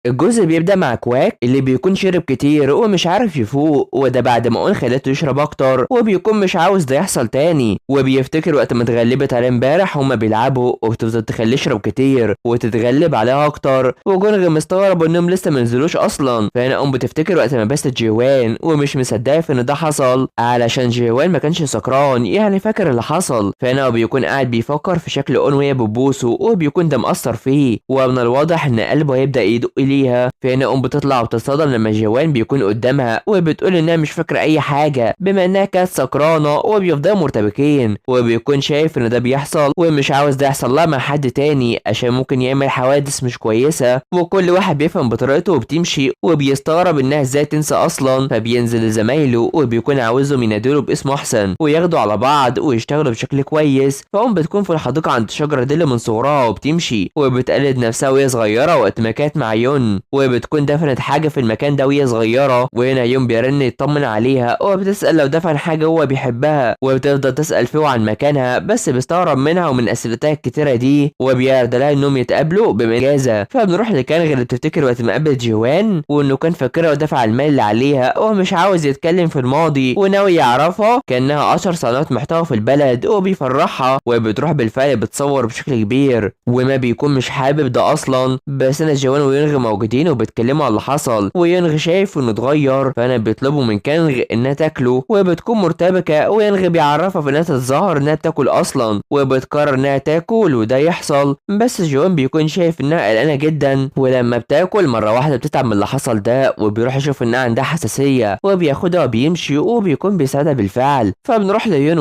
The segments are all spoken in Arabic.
الجزء بيبدأ مع كواك اللي بيكون شرب كتير ومش عارف يفوق، وده بعد ما اون خلته يشرب اكتر وبيكون مش عاوز ده يحصل تاني، وبيفتكر وقت ما اتغلبت عليه امبارح هما بيلعبوا وبتفضل تخليه يشرب كتير وتتغلب عليها اكتر، وجونغ مستغرب انهم لسه منزلوش اصلا. فهنا اون بتفتكر وقت ما بست جيوان ومش مصدقه في ان ده حصل علشان جيوان ما كانش سكران، يعني فاكر اللي حصل. فهنا هو بيكون قاعد بيفكر في شكل اون وهي بتبوسه وبيكون ده مأثر فيه، ومن الواضح ان قلبه هيبدأ يدق ليها. فهنا ام بتطلع وبتتصدم لما جوان بيكون قدامها وبتقول انها مش فاكره اي حاجه بما انها كانت سكرانه، وبيفضلوا مرتبكين وبيكون شايف ان ده بيحصل ومش عاوز ده يحصل لها مع حد تاني عشان ممكن يعمل حوادث مش كويسه، وكل واحد بيفهم بطريقته وبتمشي، وبيستغرب انها ازاي تنسى اصلا. فبينزل لزمايله وبيكون عاوزهم ينادوا باسمه احسن وياخدوا على بعض ويشتغلوا بشكل كويس. فام بتكون في الحديقه عند شجره ديل من صغرها وبتمشي وبتقلد نفسها وهي صغيره وقت ما كانت مع يون، وبتكون دفنت حاجه في المكان ده وهي صغيره. وهنا يوم بيرن يطمن عليها وبتسال لو دفن حاجه هو بيحبها، وبتفضل تسال فيه عن مكانها بس بيستغرب منها ومن اسئلتها الكتيره دي، وبيرد لها انهم يتقابلوا بمجازه. فبنروح لكانغ اللي بتفتكر وقت ما قابلت جوان وانه كان فاكرها ودفع المال اللي عليها ومش عاوز يتكلم في الماضي وناوي يعرفها كانها اشهر صناعه محتوى في البلد، وبيفرحها وبتروح بالفعل بتصور بشكل كبير وما بيكون مش حابب ده اصلا. بس انا جوان وينغ موجودين وبيتكلموا على اللي حصل، وينغ شايف انه اتغير. فانا بيطلبوا من كانغ انها تاكله وبتكون مرتبكه، وينغ بيعرفها في انها تتظاهر انها بتاكل اصلا وبتقرر انها تاكل وده يحصل. بس جوان بيكون شايف انها قلقانه جدا، ولما بتاكل مره واحده بتتعب من اللي حصل ده وبيروح يشوف انها عندها حساسيه وبياخدها وبيمشي وبيكون بيساعدها بالفعل. فبنروح ليون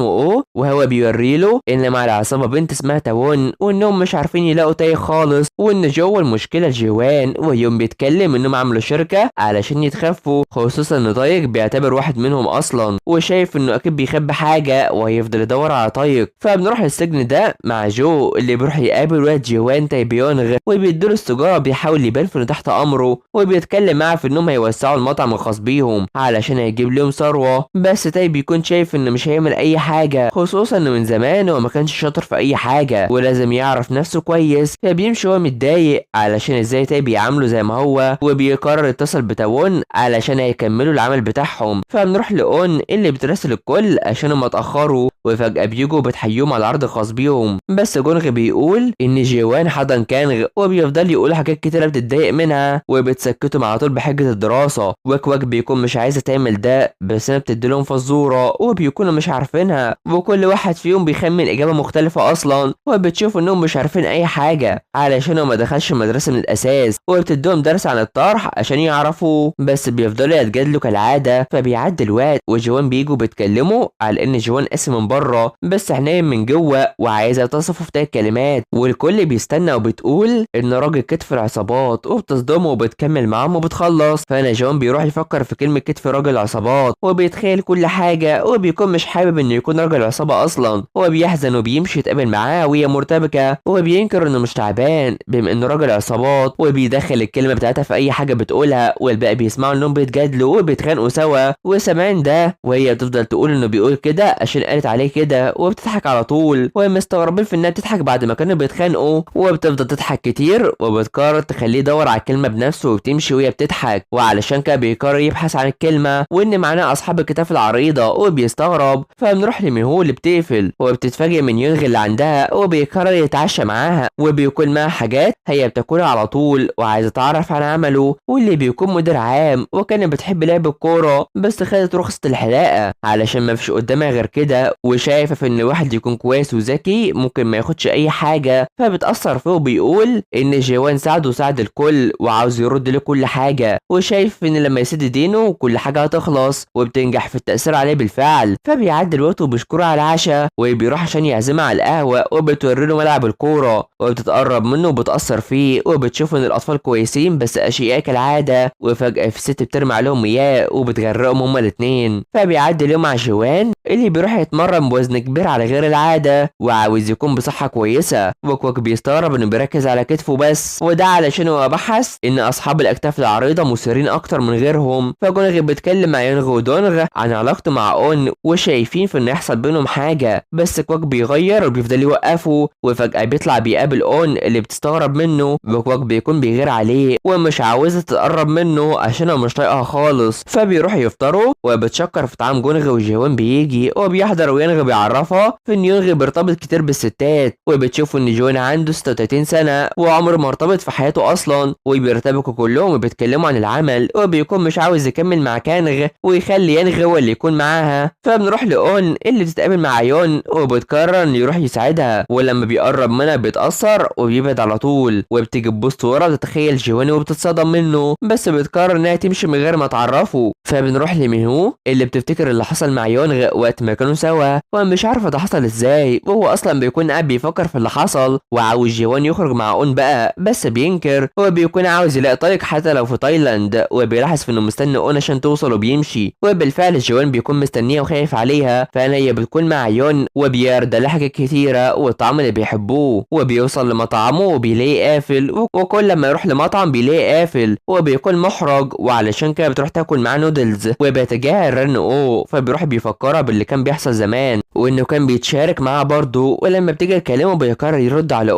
وهو بيوريله ان مع العصابه بنت اسمها تاون وانهم مش عارفين يلاقوا تايه خالص، وان جوه المشكله جوان. ويوم بيتكلم انهم عملوا شركه علشان يتخفوا، خصوصا ان طايق بيعتبر واحد منهم اصلا وشايف انه اكيد بيخبي حاجه وهيفضل يدور على طايق. فبنروح للسجن ده مع جو اللي بيروح يقابل واد جوان تايبيونغ وبيديله السيجاره بيحاول يبان انه تحت امره، وبيتكلم معاه في انهم هيوسعوا المطعم الخاص بيهم علشان هيجيب لهم ثروه. بس تاي بيكون شايف انه مش هيعمل اي حاجه، خصوصا انه من زمان هو ما كانش شاطر في اي حاجه ولازم يعرف نفسه كويس. فبيمشي هو متضايق علشان ازاي تاي بيعامله زي ما هو، وبيقرر يتصل بتاون علشان هيكملوا العمل بتاعهم. فبنروح لاون اللي بتراسل الكل عشان هم اتاخروا، وفجاه بيجوا بتحييهم على العرض الخاص بيهم. بس جونغ بيقول ان جيوان حضن كانغ وبيفضل يقول حاجات كتيره بتتضايق منها وبتسكتهم على طول بحجه الدراسه. وكواك بيكون مش عايزه تعمل ده بس انا بتديلهم فزوره وبيكونوا مش عارفينها، وكل واحد فيهم بيخمن اجابه مختلفه اصلا، وبتشوف انهم مش عارفين اي حاجه علشان هو ما دخلش مدرسه من الاساس، وبتديهم درس عن الطرح عشان يعرفوا بس بيفضلوا يتجادلوا كالعاده. فبيعدي الوقت وجوان بيجوا بيتكلموا على ان جوان اسم من بره بس حنين من جوه وعايزه تصفه في 3 كلمات، والكل بيستنى وبتقول ان راجل كتف العصابات وبتصدمه وبتكمل معاهم وبتخلص. فانا جوان بيروح يفكر في كلمه كتف راجل عصابات وبيتخيل كل حاجه وبيكون مش حابب انه يكون راجل عصابه اصلا، وبيحزن وبيمشي يتقابل معاه وهي مرتبكه وبينكر انه مش تعبان بما انه راجل عصابات، وبيدخل الكلمه بتاعتها في اي حاجه بتقولها، والباقي بيسمعوا انهم بيتجادلوا وبيتخانقوا سوا وسامعين ده، وهي بتفضل تقول انه بيقول كده عشان قالت عليه كده وبتضحك على طول، وهم مستغربين في انها بتضحك بعد ما كانوا بيتخانقوا، وبتفضل تضحك كتير وبتقرر تخليه يدور على الكلمه بنفسه وبتمشي وهي بتضحك، وعلشان كده بيقرر يبحث عن الكلمه وان معناها اصحاب الكتاف العريضه وبيستغرب. فبنروح لميهو اللي بتقفل وبتتفاجئ من يونغ اللي عندها وبيقرر يتعشى معاها وبيكون معاها حاجات هي بتاكلها على طول وعايزه تعرف عن عمله، واللي بيكون مدير عام وكانت بتحب لعب الكوره بس خدت رخصه الحلاقه علشان ما فيش قدامها غير كده، وشايفه في ان الواحد يكون كويس وذكي ممكن ما ياخدش اي حاجه. فبتاثر فيه وبيقول ان جيوان ساعده وساعد الكل وعاوز يرد له كل حاجه، وشايف ان لما يسد دينه كل حاجه هتخلص وبتنجح في التاثير عليه بالفعل. فبيعدي الوقت وبيشكره على العشاء وبيروح عشان يعزمها على القهوه وبتوري له ملعب الكوره وبتتقرب منه وبتاثر فيه وبتشوف ان الاطفال كويسين بس اشقياء كالعاده، وفجاه في ست بترمي عليهم مياه وبتغرقهم هما الاثنين. فبيعدي اليوم مع جوان اللي بيروح يتمرن بوزن كبير على غير العاده وعاوز يكون بصحه كويسه، وكواك بيستغرب انه بيركز على كتفه بس، وده علشان هو بحث ان اصحاب الاكتاف العريضه مثيرين اكتر من غيرهم. فجونغ بيتكلم مع يونغ ودونغ عن علاقته مع اون وشايفين في ان يحصل بينهم حاجه، بس كواك بيغير وبيفضل يوقفه، وفجاه بيطلع بيقابل اون اللي بتستغرب منه، وكواك بيكون بيغير عليه عليه ومش عاوزة تقرب منه عشان مش طايقها خالص. فبيروح يفطروا وبتشكر في طعام جونغ، وجيوان بيجي وبيحضر وينغ بيعرفها في ان يونغ بيرتبط كتير بالستات، وبتشوفوا ان جوان عنده 36 سنة وعمره ما ارتبط في حياته اصلا، وبيرتبكوا كلهم وبيتكلموا عن العمل، وبيكون مش عاوز يكمل مع كانغ ويخلي ينغ هو اللي يكون معاها. فبنروح لأون اللي بتتقابل مع يون وبتقرر انه يروح يساعدها، ولما بيقرب منها بيتأثر وبيبعد على طول، وبتيجي تبص ورا وتتخيل جوان وبتتصدم منه، بس بتقرر انها تمشي من غير ما تعرفه. فبنروح لميهو اللي بتفتكر اللي حصل مع يونغ وقت ما كانوا سوا ومش عارفه ده حصل ازاي، وهو اصلا بيكون قاعد بيفكر في اللي حصل وعاوز جيوان يخرج مع اون بقى، بس بينكر. هو بيكون عاوز يلاقي طريق حتى لو في تايلاند، وبيلاحظ في انه مستني اون عشان توصل وبيمشي، وبالفعل جيوان بيكون مستنيه وخايف عليها، فانا هي بتكون مع يون وبيرد لها حاجات كتيره والطعام اللي بيحبوه، وبيوصل لمطعمه وبيلاقيه قافل، وكل ما يروح لمطعم بيلاقيه قافل وبيكون محرج، وعلشان كده بتروح تاكل معاه نودلز وبيتجاهل رن فبيروح بيفكرها باللي كان بيحصل زمان وانه كان بيتشارك معاها برضه، ولما بتيجي تكلمه بيقرر يرد على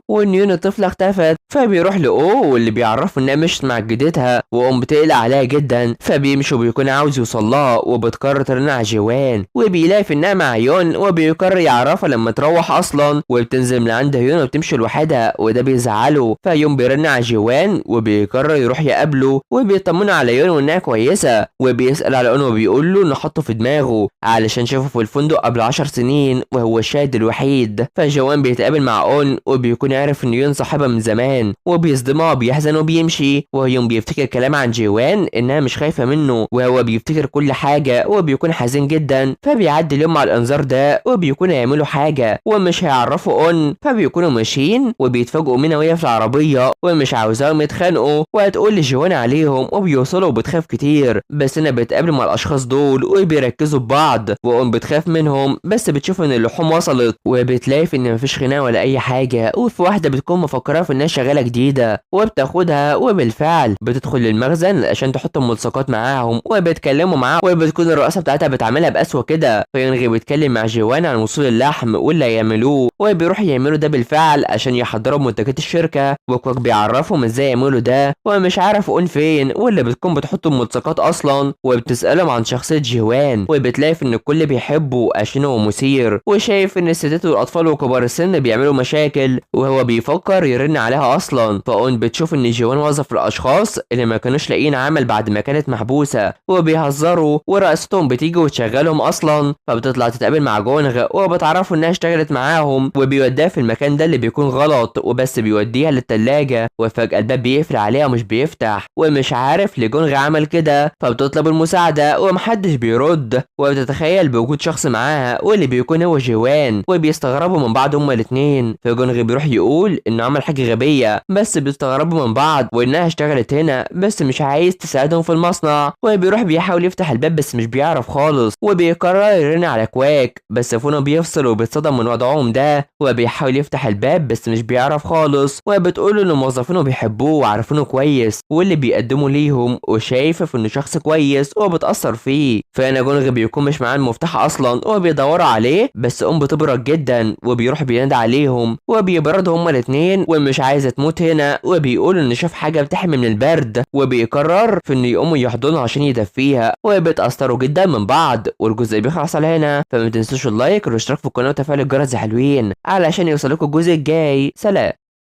وان يون الطفله اختفت. فبيروح واللي بيعرفه انها مشت مع جدتها، بتقلق عليها جدا، فبيمشي وبيكون عاوز يوصل لها، وبتقرر ترن على جوان وبيلاقي في انها مع يون، وبيقرر يعرفها لما تروح اصلا، وبتنزل من عند يون وبتمشي لوحدها وده بيزعله. فيون بيرن على جوان وبيقرر يروح يقابله وبيطمن على يون وانها كويسه، وبيسال على اون وبيقول له انه حطه في دماغه علشان شافه في الفندق قبل 10 سنين وهو الشاهد الوحيد. فجوان بيتقابل مع اون وبيكون عارف ان يون صاحبها من زمان، وبيصدمها وبيحزن وبيمشي، ويون بيفتكر كلام عن جوان انها مش خايفه منه، وهو بيفتكر كل حاجه وبيكون حزين جدا. فبيعدي اليوم مع الانذار ده وبيكون هيعملوا حاجه ومش هيعرفوا اون، فبيكونوا ماشيين وبيتفاجئوا منها وهي في العربيه ومش عاوزاهم يتخانقوا وهتقول لجوان عليهم، وبيوصلوا وبتخاف كتير، بس انا بتقابلوا مع الاشخاص دول وبيركزوا ببعض، واون بتخاف منهم بس بتشوف ان اللحوم وصلت، وبتلاقي ان مفيش خناقه ولا اي حاجه، وفي واحده بتكون مفكره في انها شغاله جديده وبتاخدها، وبالفعل بتدخل للمخزن عشان تحط الملصقات معاهم وبيتكلموا معاها، وبتكون الرئاسه بتاعتها بتعملها بقسوه كده. فينغي بيتكلم مع جوان عن وصول اللحم واللي هيعملوه، وبيروح يعملوا ده بالفعل عشان يحضروا منتجات الشركه، وكوك بيعرفهم ازاي يعملوا ده ومش عارف اون فين، واللي بتكون بتحط الملصقات اصلا، وبتسالهم عن شخصيه جوان، وبتلاقي ان الكل بيحبه عشان هو مثير، وشايف ان الستات والاطفال وكبار السن بيعملوا مشاكل، وهو بيفكر يرن عليها اصلا. فاون بتشوف ان جوان وظف الاشخاص اللي ما كانوش لاقيين عمل بعد ما كانت محبوسه وبيهزروا، ورئاستهم بتيجي وتشغلهم اصلا، فبتطلع تتقابل مع جونغ وبتعرفوا انها اشتغلت معاهم، وبيوديها في المكان ده اللي بيكون غلط، وبس بيوديها للتلاجة، وفجأة الباب بيقفل عليها ومش بيفتح، ومش عارف ليه جونغ عمل كده، فبتطلب المساعدة ومحدش بيرد، وبتتخيل بوجود شخص معاها واللي بيكون هو جوان، وبيستغربوا من بعض هما الاتنين. فجونغ بيروح يقول انه عمل حاجة غبية، بس بيستغربوا من بعض وانها اشتغلت هنا بس مش عايز تساعدهم في المصنع، وبيروح بيحاول يفتح الباب بس مش بيعرف خالص، وبيقرر يرن على كواك، بس فونه بيفصل وبيتصدم من وضعهم ده، وبيحاول يفتح الباب بس مش بيعرف خالص، وبتقول ان موظفينه بيحبوه وعارفينه كويس واللي بيقدموا ليهم، وشايفه انه شخص كويس وبتأثر فيه. فانا جونغ بيكون مش معاه المفتاح اصلا وبيدوروا عليه، بس بتبرد جدا وبيروح بينادي عليهم وبيبردوا هما الاتنين ومش عايزه تموت هنا، وبيقول ان شاف حاجه بتحمي من البرد، وبيقرر في انه يقوموا يحضنها عشان يدفيها، وبيتأثروا جدا من بعض. والجزء بيخلص على هنا، فما تنسوش اللايك والاشتراك في القناه وتفعيل الجرس حلوين علشان يوصلكوا الجزء الجاي. سلام.